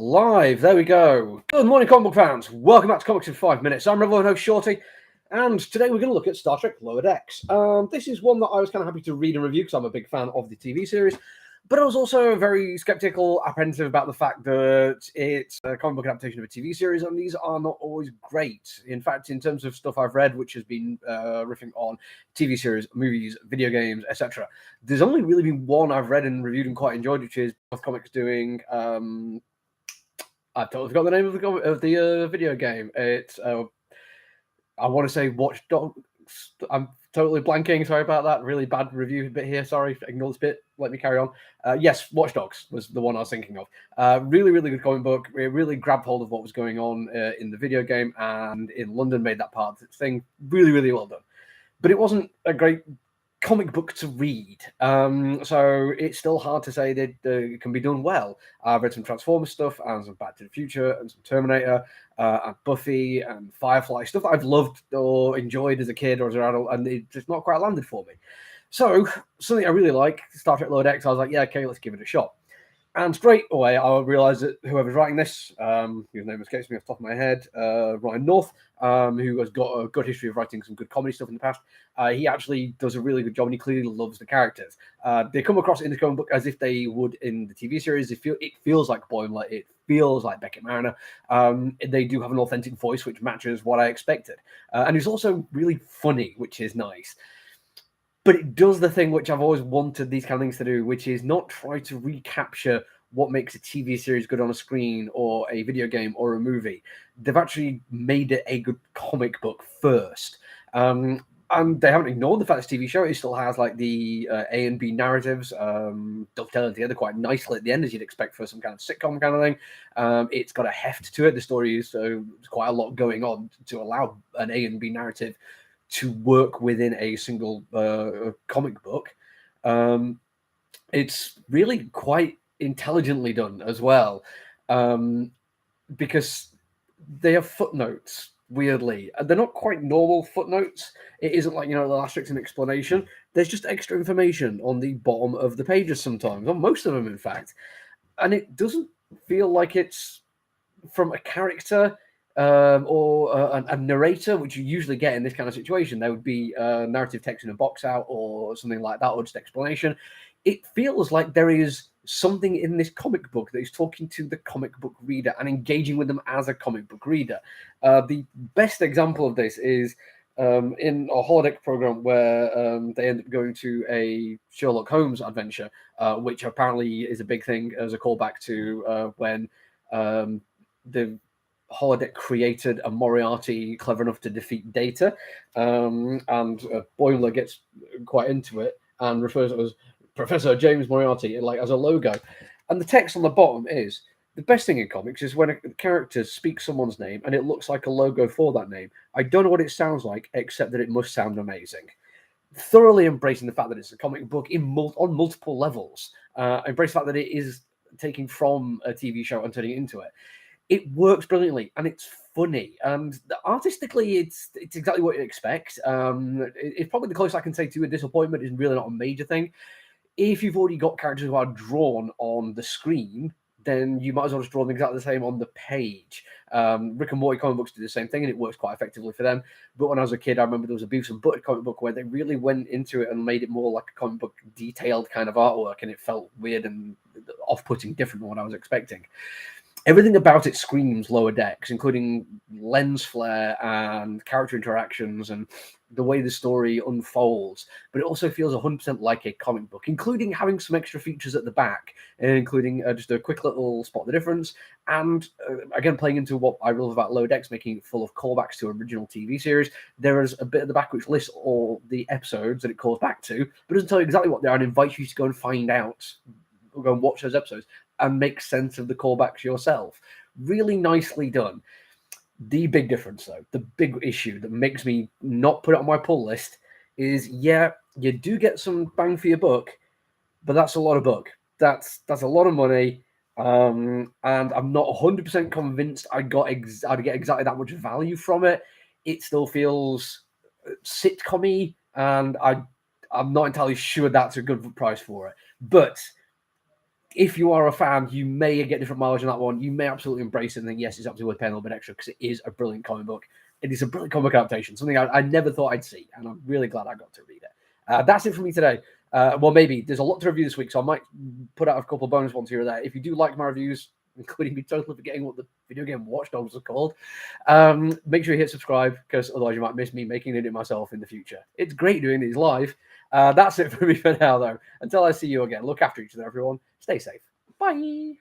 live. There we go. Good morning, comic book fans. Welcome back to Comics in 5 Minutes. I'm Rebel host Shorty, and today we're going to look at Star Trek Lower Decks. This is one that I was kind of happy to read and review because I'm a big fan of the TV series, but I was also very skeptical, apprehensive about the fact that it's a comic book adaptation of a TV series, and these are not always great. In fact, in terms of stuff I've read, which has been riffing on TV series, movies, video games, etc., there's only really been one I've read and reviewed and quite enjoyed, which is Both Comics doing... I've totally forgot the name of the video game. It's I want to say Watch Dogs. I'm totally blanking. Sorry about that. Really bad review bit here. Sorry, ignore this bit. Let me carry on. Yes, Watch Dogs was the one I was thinking of. Really, really good comic book. It really grabbed hold of what was going on in the video game, and in London made that part of its thing. Really, really well done. But it wasn't a great comic book to read, so it's still hard to say that it can be done well. I've read some Transformers stuff and some Back to the Future and some Terminator and Buffy and Firefly, stuff that I've loved or enjoyed as a kid or as an adult, and it just not quite landed for me. So something I really like, Star Trek Lower Decks, I was like, yeah, okay, let's give it a shot. And straight away, I realised that whoever's writing this, whose name escapes me off the top of my head, Ryan North, who has got a good history of writing some good comedy stuff in the past, he actually does a really good job, and he clearly loves the characters. They come across in the comic book as if they would in the TV series. It feels like Boimler, it feels like Beckett Mariner. They do have an authentic voice, which matches what I expected. And he's also really funny, which is nice. But it does the thing which I've always wanted these kind of things to do, which is not try to recapture what makes a TV series good on a screen or a video game or a movie. They've actually made it a good comic book first. And they haven't ignored the fact this TV show, it still has like the A and B narratives dovetailing together quite nicely at the end, as you'd expect for some kind of sitcom kind of thing. It's got a heft to it. The story is there's quite a lot going on to allow an A and B narrative to work within a single comic book. It's really quite intelligently done as well, because they have footnotes, weirdly. They're not quite normal footnotes. It isn't like, the asterisk and explanation. There's just extra information on the bottom of the pages sometimes, on most of them, in fact. And it doesn't feel like it's from a character or a narrator, which you usually get in this kind of situation. There would be narrative text in a box out or something like that, or just explanation. It feels like there is something in this comic book that is talking to the comic book reader and engaging with them as a comic book reader. The best example of this is in a holodeck program where they end up going to a Sherlock Holmes adventure, which apparently is a big thing as a callback to when the holodeck created a Moriarty clever enough to defeat Data, and Boimler gets quite into it and refers to it as Professor James Moriarty, like as a logo. And the text on the bottom is, the best thing in comics is when a character speaks someone's name and it looks like a logo for that name. I don't know what it sounds like, except that it must sound amazing. Thoroughly embracing the fact that it's a comic book on multiple levels. Embrace the fact that it is taking from a TV show and turning it into it. It works brilliantly, and it's funny, and artistically, it's exactly what you expect. It's probably the closest I can say to a disappointment. Is really not a major thing. If you've already got characters who are drawn on the screen, then you might as well just draw them exactly the same on the page. Rick and Morty comic books do the same thing, and it works quite effectively for them. But when I was a kid, I remember there was a Beavis and Butthead comic book where they really went into it and made it more like a comic book detailed kind of artwork, and it felt weird and off-putting, different from what I was expecting. Everything about it screams Lower Decks, including lens flare and character interactions and the way the story unfolds. But it also feels 100% like a comic book, including having some extra features at the back, including just a quick little spot the difference. And again, playing into what I love about Lower Decks, making it full of callbacks to original TV series. There is a bit at the back which lists all the episodes that it calls back to, but doesn't tell you exactly what they are and invites you to go and find out, or go and watch those episodes and make sense of the callbacks yourself. Really nicely done. The big difference, though, the big issue that makes me not put it on my pull list is, yeah, you do get some bang for your buck, but that's a lot of buck. That's a lot of money, and I'm not 100% convinced I'd get exactly that much value from it. It still feels sitcom-y, and I'm not entirely sure that's a good price for it. But if you are a fan, you may get different mileage on that one. You may absolutely embrace it and think, yes, it's absolutely worth paying a little bit extra because it is a brilliant comic book. It is a brilliant comic adaptation, something I never thought I'd see, and I'm really glad I got to read it. That's it for me today. Well, maybe there's a lot to review this week, so I might put out a couple of bonus ones here or there. If you do like my reviews, including me totally forgetting what the video game Watch Dogs are called, make sure you hit subscribe, because otherwise you might miss me making it myself in the future. It's great doing these live. That's it for me for now, though. Until I see you again, look after each other, everyone. Stay safe. Bye.